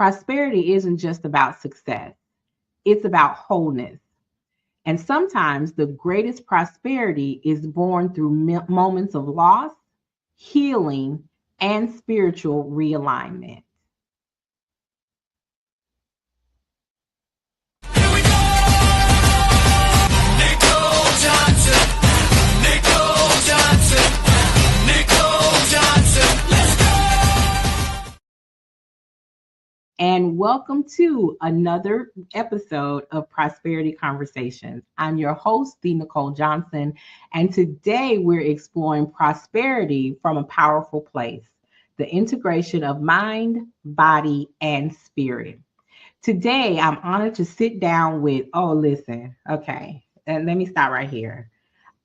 prosperity isn't just about success, it's about wholeness. And sometimes the greatest prosperity is born through moments of loss, healing, and spiritual realignment. Here we go! Nicole Johnson, Nicole Johnson, Nicole Johnson, let's go! And welcome to another episode of Prosperity Conversations. I'm your host, the Nicole Johnson, and today we're exploring prosperity from a powerful place, the integration of mind, body, and spirit. Today, I'm honored to sit down with, okay, and let me start right here.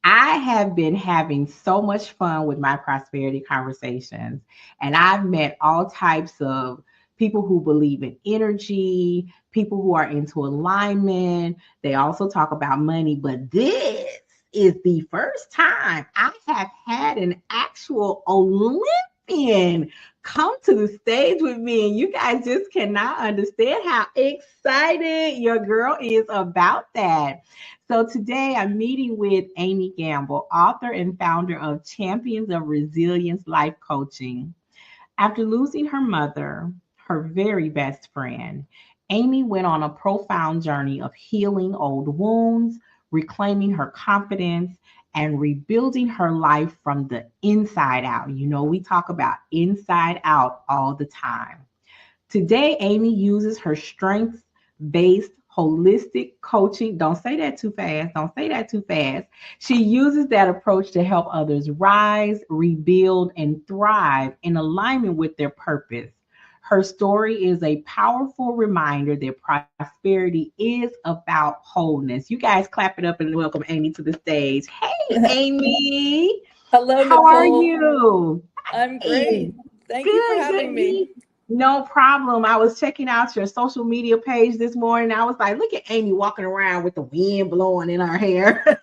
I have been having so much fun with my prosperity conversations, and I've met all types of people who believe in energy, people who are into alignment. They also talk about money, but this is the first time I have had an actual Olympian come to the stage with me, and you guys just cannot understand how excited your girl is about that. So today I'm meeting with Amy Gamble, author and founder of Champions of Resilience Life Coaching. After losing her mother, her very best friend, Amy went on a profound journey of healing old wounds, reclaiming her confidence, and rebuilding her life from the inside out. You know, we talk about inside out all the time. Today, Amy uses her strengths based holistic coaching. Don't say that too fast. Don't say that too fast. She uses that approach to help others rise, rebuild, and thrive in alignment with their purpose. Her story is a powerful reminder that prosperity is about wholeness. You guys clap it up and welcome Amy to the stage. Hey, Amy. Hello, How are Nicole. you? I'm Hey. great. Thank you for Good, having me. No problem. I was checking out your social media page this morning. I was like, look at Amy walking around with the wind blowing in her hair.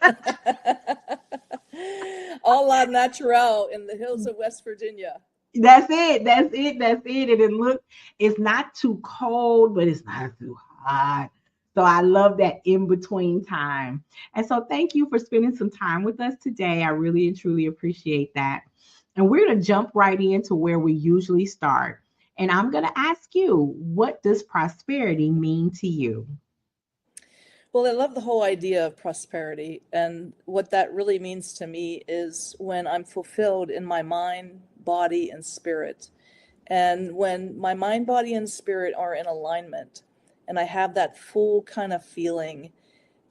All la natural in the hills of West Virginia. That's it. That's it. That's it. And it's not too cold, but it's not too hot. So I love that in between time. And so thank you for spending some time with us today. I really and truly appreciate that. And we're going to jump right into where we usually start. And I'm going to ask you, what does prosperity mean to you? Well, I love the whole idea of prosperity. And what that really means to me is when I'm fulfilled in my mind, body, and spirit. And when my mind, body, and spirit are in alignment, and I have that full kind of feeling,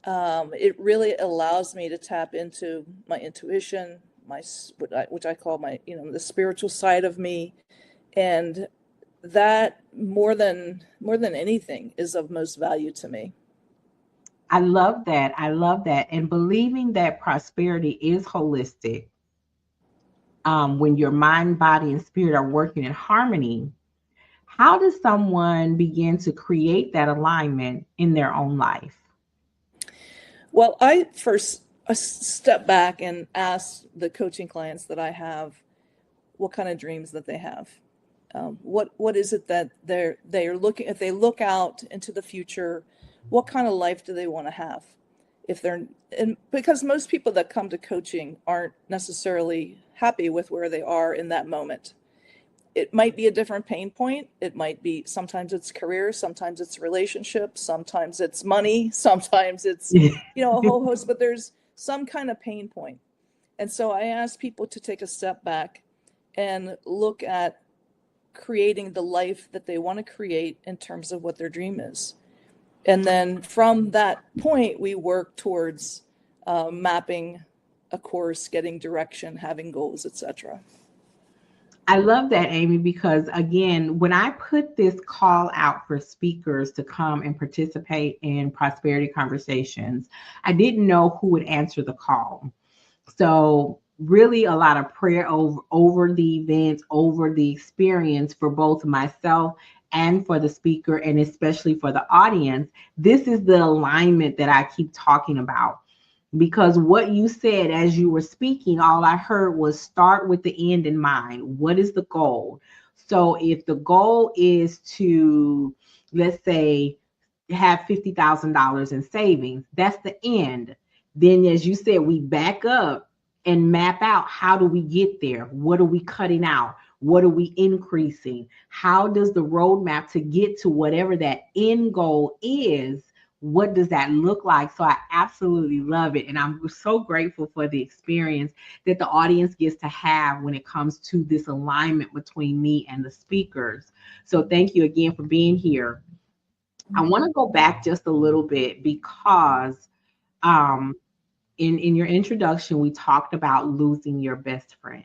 it really allows me to tap into my intuition, which I call my, the spiritual side of me, and that more than anything is of most value to me. I love that. I love that. And believing that prosperity is holistic, when your mind, body, and spirit are working in harmony, how does someone begin to create that alignment in their own life? Well, I first step back and ask the coaching clients that I have what kind of dreams that they have. What is it that they are looking, if they look out into the future, what kind of life do they want to have? If they're, and because most people that come to coaching aren't necessarily happy with where they are in that moment. It might be a different pain point. It might be, sometimes it's career, sometimes it's relationships, sometimes it's money, sometimes it's, a whole host, but there's some kind of pain point. And so I ask people to take a step back and look at creating the life that they want to create in terms of what their dream is. And then from that point, we work towards mapping a course, getting direction, having goals, etc. I love that, Amy, because again, when I put this call out for speakers to come and participate in prosperity conversations, I didn't know who would answer the call. So really a lot of prayer over the event, over the experience for both myself and for the speaker, and especially for the audience. This is the alignment that I keep talking about. Because what you said as you were speaking, all I heard was start with the end in mind. What is the goal? So if the goal is to, let's say, have $50,000 in savings, that's the end. Then, as you said, we back up and map out, how do we get there? What are we cutting out? What are we increasing? How does the roadmap to get to whatever that end goal is? What does that look like? So I absolutely love it. And I'm so grateful for the experience that the audience gets to have when it comes to this alignment between me and the speakers. So thank you again for being here. I want to go back just a little bit because in your introduction, we talked about losing your best friend.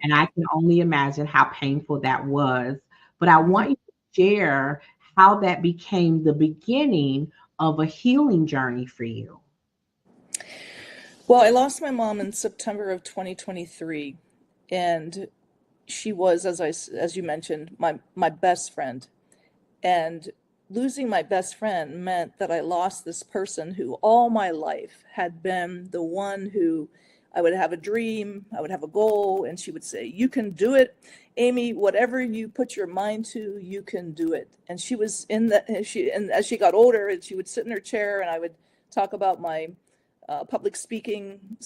And I can only imagine how painful that was. But I want you to share how that became the beginning of a healing journey for you. Well, I lost my mom in September of 2023, and she was, as you mentioned, my best friend. And losing my best friend meant that I lost this person who all my life had been the one who I would have a dream, I would have a goal, and she would say, "You can do it, Amy, whatever you put your mind to, you can do it." And she was in the, and as she got older, and she would sit in her chair and I would talk about my public speaking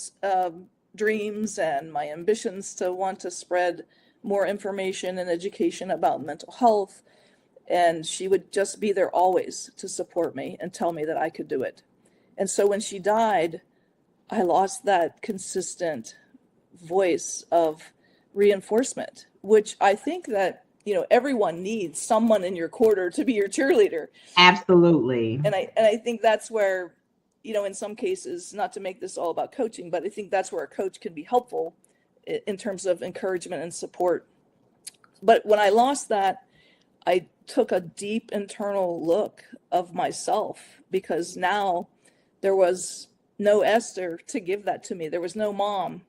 dreams and my ambitions to want to spread more information and education about mental health. And she would just be there always to support me and tell me that I could do it. And so when she died, I lost that consistent voice of reinforcement, which I think that, everyone needs someone in your corner to be your cheerleader. Absolutely. And I think that's where, in some cases, not to make this all about coaching, but I think that's where a coach can be helpful in terms of encouragement and support. But when I lost that, I took a deep internal look of myself, because now there was no Esther to give that to me. There was no mom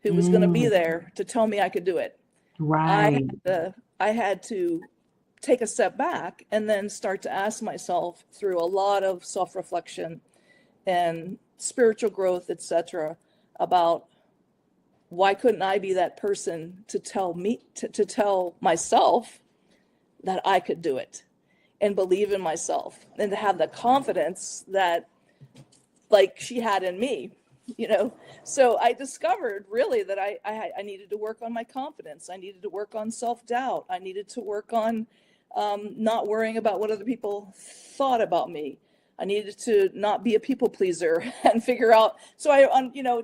who was going to be there to tell me I could do it. Right. I had to take a step back and then start to ask myself, through a lot of self-reflection and spiritual growth, etc., about why couldn't I be that person to tell me, to tell myself that I could do it, and believe in myself, and to have the confidence that, like, she had in me, So I discovered really that I needed to work on my confidence. I needed to work on self-doubt. I needed to work on not worrying about what other people thought about me. I needed to not be a people pleaser and figure out. So I,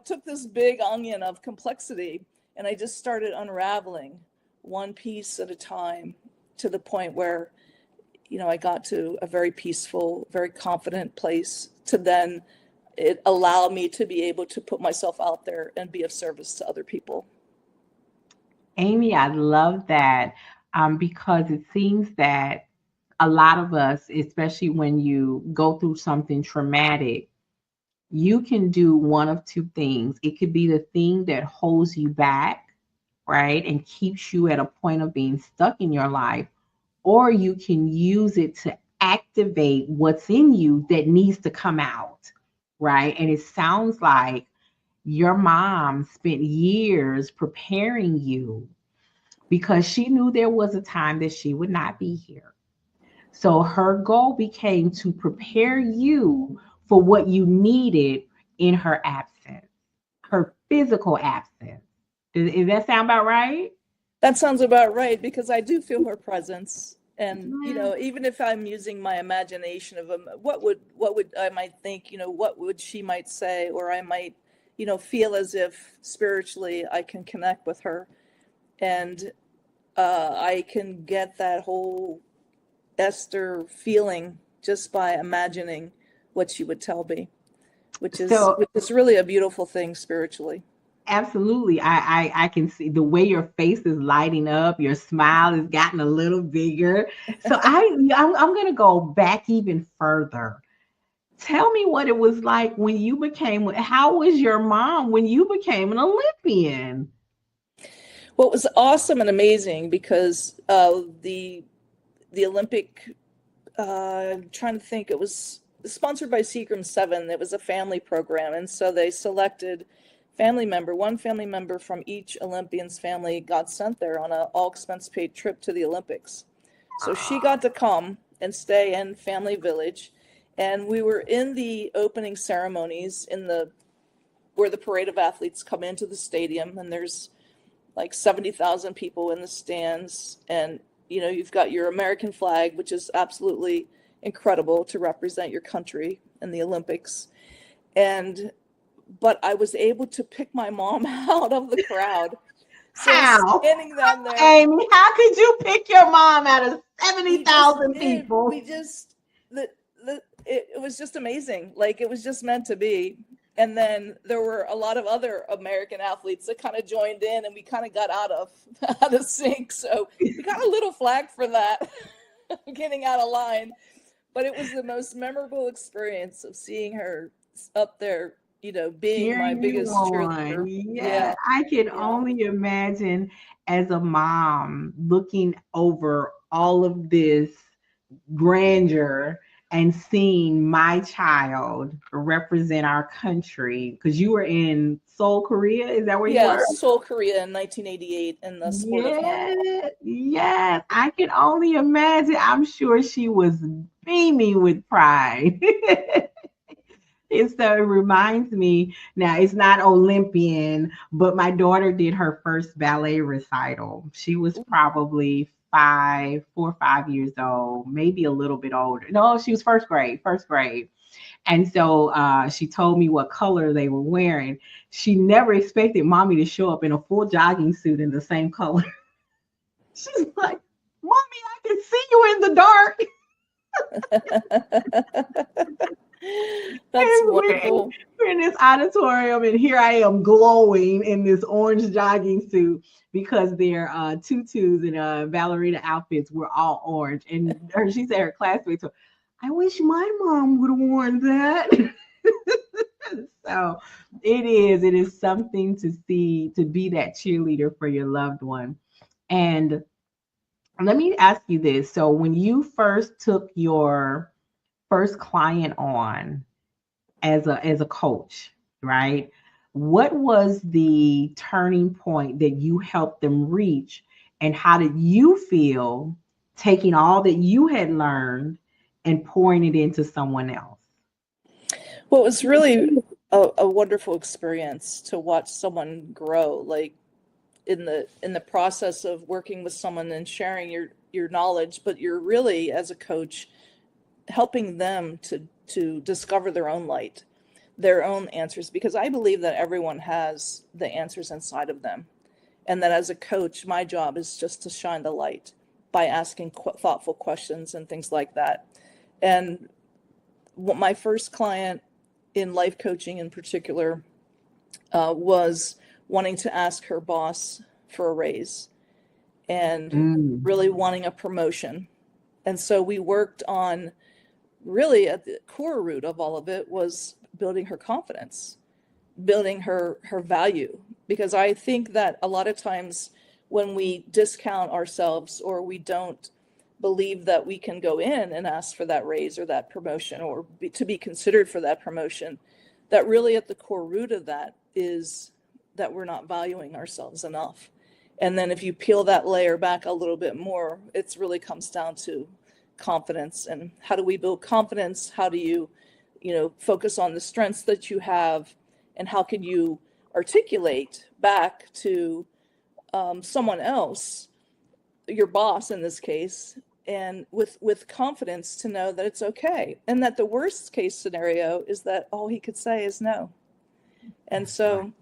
took this big onion of complexity, and I just started unraveling one piece at a time, to the point where, I got to a very peaceful, very confident place, to then it allowed me to be able to put myself out there and be of service to other people. Amy, I love that, because it seems that a lot of us, especially when you go through something traumatic, you can do one of two things. It could be the thing that holds you back, right, and keeps you at a point of being stuck in your life, or you can use it to activate what's in you that needs to come out, right? And it sounds like your mom spent years preparing you, because she knew there was a time that she would not be here. So her goal became to prepare you for what you needed in her absence, her physical absence. Does that sound about right? That sounds about right, because I do feel her presence. And, even if I'm using my imagination of what would I might think, what would she might say, or I might, feel as if spiritually I can connect with her, and I can get that whole Esther feeling just by imagining what she would tell me, which is really a beautiful thing spiritually. Absolutely. I can see the way your face is lighting up. Your smile has gotten a little bigger. So I'm going to go back even further. Tell me what it was like when you became, how was your mom when you became an Olympian? Well, it was awesome and amazing, because the Olympic, I'm trying to think, it was sponsored by Seagram 7. It was a family program. And so they selected one family member from each Olympian's family got sent there on an all expense paid trip to the Olympics. So she got to come and stay in Family Village. And we were in the opening ceremonies where the parade of athletes come into the stadium, and there's like 70,000 people in the stands. And, you've got your American flag, which is absolutely incredible to represent your country in the Olympics. But I was able to pick my mom out of the crowd. So How? standing down there, Amy, how could you pick your mom out of 70,000 people? It was just amazing. Like, it was just meant to be. And then there were a lot of other American athletes that kind of joined in, and we kind of got out of sync. So we got a little flack for that, getting out of line. But it was the most memorable experience of seeing her up there, being my biggest cheerleader. Yeah, I can only imagine as a mom looking over all of this grandeur and seeing my child represent our country, because you were in Seoul, Korea. Is that where you were? Seoul, Korea in 1988 in the sport of handball. Yes, I can only imagine. I'm sure she was beaming with pride. And so it reminds me, now it's not Olympian, but my daughter did her first ballet recital. She was probably 4 or 5 years old, maybe a little bit older. No, she was first grade. And so she told me what color they were wearing. She never expected mommy to show up in a full jogging suit in the same color. She's like, Mommy, I can see you in the dark. That's wonderful. We're in this auditorium, and here I am glowing in this orange jogging suit because their tutus and ballerina outfits were all orange. And she said her classmates were, I wish my mom would have worn that. So it is something to see, to be that cheerleader for your loved one. And let me ask you this. So when you first took your first client on as a coach, right? What was the turning point that you helped them reach, and how did you feel taking all that you had learned and pouring it into someone else? Well, it was really a wonderful experience to watch someone grow, like in the process of working with someone and sharing your knowledge, but you're really, as a coach, helping them to discover their own light, their own answers, because I believe that everyone has the answers inside of them. And that as a coach, my job is just to shine the light by asking thoughtful questions and things like that. And my first client in life coaching in particular was wanting to ask her boss for a raise and really wanting a promotion. And so we worked on, really at the core root of all of it was building her confidence, building her value. Because I think that a lot of times when we discount ourselves, or we don't believe that we can go in and ask for that raise or that promotion, or to be considered for that promotion, that really at the core root of that is that we're not valuing ourselves enough. And then if you peel that layer back a little bit more, it really comes down to confidence. And how do we build confidence? How do you focus on the strengths that you have, and how can you articulate back to someone else, your boss in this case, and with confidence to know that it's okay, and that the worst case scenario is that all he could say is no. And so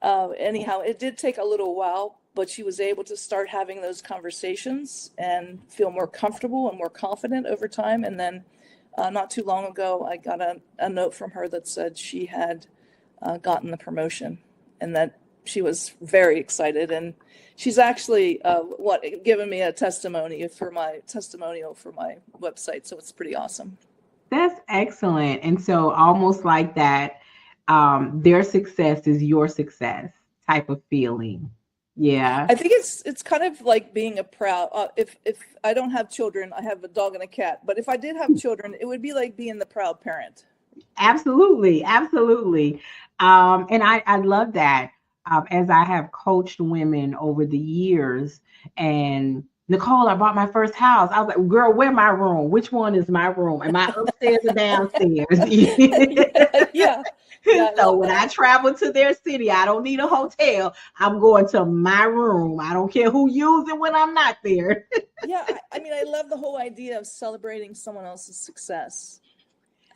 anyhow, it did take a little while, but she was able to start having those conversations and feel more comfortable and more confident over time. And then not too long ago, I got a note from her that said she had gotten the promotion, and that she was very excited. And she's actually given me a testimonial for my website. So it's pretty awesome. That's excellent. And so almost like that, their success is your success type of feeling. Yeah. I think it's kind of like being a proud, if I don't have children, I have a dog and a cat, but if I did have children, it would be like being the proud parent, Absolutely, absolutely. And I love that. As I have coached women over the years, and Nicole, I bought my first house. I was like, girl, where my room? Which one is my room? Am I upstairs or downstairs? Yeah, yeah, yeah. I So love when I that. travel to their city, I don't need a hotel. I'm going to my room. I don't care who uses it when I'm not there. Yeah, I mean, I love the whole idea of celebrating someone else's success.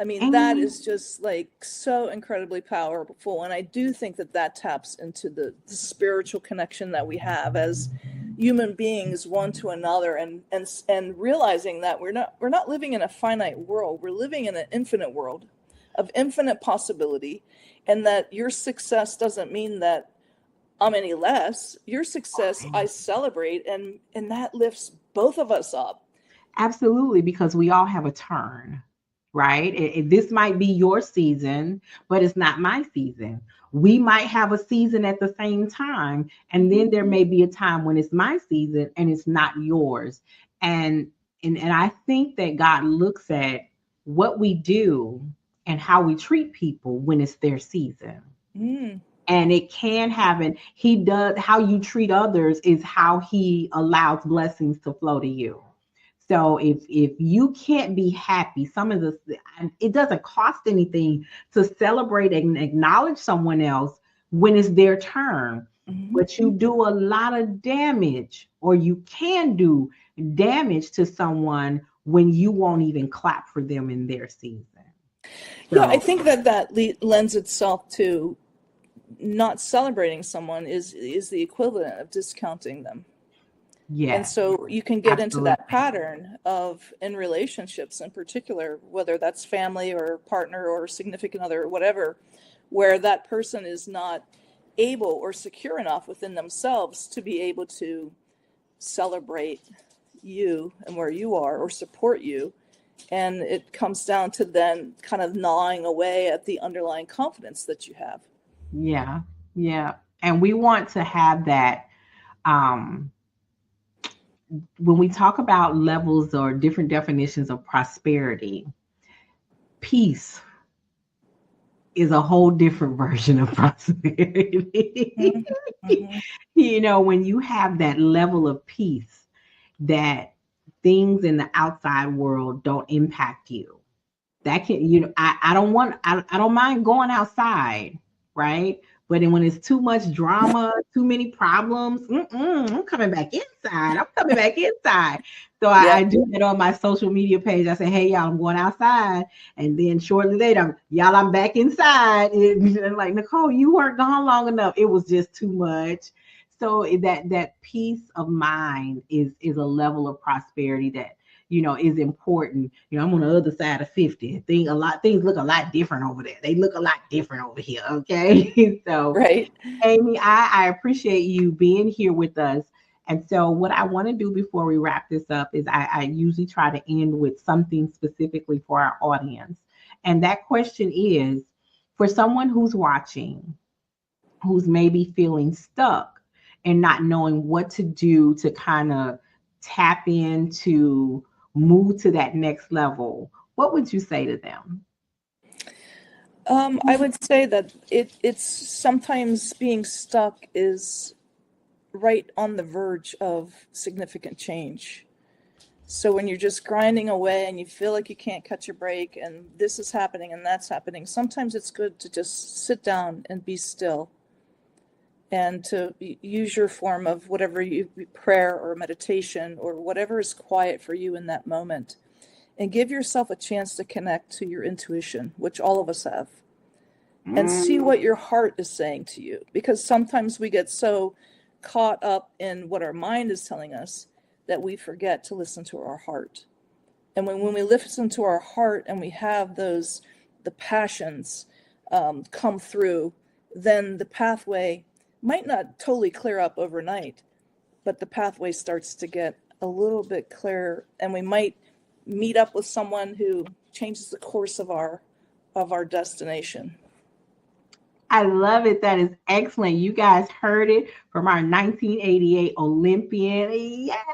I mean, that And is just like so incredibly powerful. And I do think that that taps into the spiritual connection that we have as human beings one to another, and realizing that we're not living in a finite world. We're living in an infinite world of infinite possibility, and that your success doesn't mean that I'm any less. Your success I celebrate, and that lifts both of us up. absolutely, because we all have a turn, right? This might be your season, but it's not my season. We might have a season at the same time, and then there may be a time when it's my season and it's not yours. And and I think that God looks at what we do and how we treat people when it's their season. Mm, And it can have an he does how you treat others is how he allows blessings to flow to you. So if you can't be happy, some of the it doesn't cost anything to celebrate and acknowledge someone else when it's their turn. mhm. But you do a lot of damage, or you can do damage to someone when you won't even clap for them in their season. Yeah, I So think that lends itself to not celebrating someone is the equivalent of discounting them. And yes, so you can get into absolutely. that pattern of, in relationships in particular, whether that's family or partner or significant other or whatever, where that person is not able or secure enough within themselves to be able to celebrate you and where you are or support you. And it comes down to then kind of gnawing away at the underlying confidence that you have. Yeah, yeah. And we want to have that um when we talk about levels or different definitions of prosperity, peace is a whole different version of prosperity. Mhm, mhm. When you have that level of peace, that things in the outside world don't impact you. That can, I don't mind going outside, right? But then when it's too much drama, too many problems, I'm coming back inside. I'm coming back inside. So I Yep. do that on my social media page. I say, hey, y'all, I'm going outside. And then shortly later, y'all, I'm back inside. And like, Nicole, you weren't gone long enough. It was just too much. So that peace of mind is a level of prosperity that is important. I'm on the other side of 50. Things look a lot different over there. They look a lot different over here. Okay. So Right. Amy, I appreciate you being here with us. And so what I want to do before we wrap this up is I usually try to end with something specifically for our audience. And that question is for someone who's watching, who's maybe feeling stuck and not knowing what to do to kind of tap into move to that next level, what would you say to them? I would say that it's sometimes being stuck is right on the verge of significant change. So when you're just grinding away and you feel like you can't catch a break and this is happening and that's happening, sometimes it's good to just sit down and be still and to use your form of whatever you prayer or meditation or whatever is quiet for you in that moment, and give yourself a chance to connect to your intuition, which all of us have, and see what your heart is saying to you. Because sometimes we get so caught up in what our mind is telling us that we forget to listen to our heart. And when we listen to our heart and we have the passions come through, then the pathway might not totally clear up overnight, but the pathway starts to get a little bit clearer, and we might meet up with someone who changes the course of our destination. I love it. That is excellent. You guys heard it from our 1988 Olympian. Yes.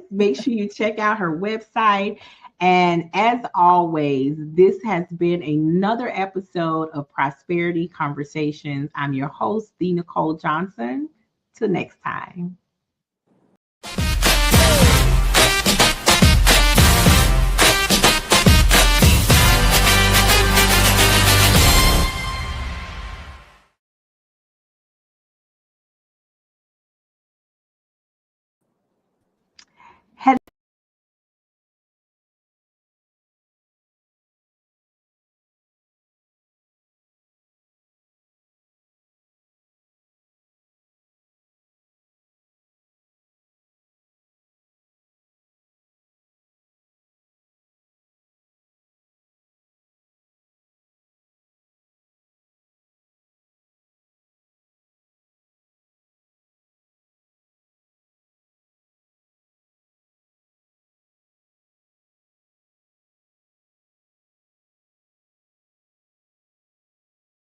Make sure you check out her website. And as always, this has been another episode of Prosperity Conversations. I'm your host, the Nicole Johnson. Till next time.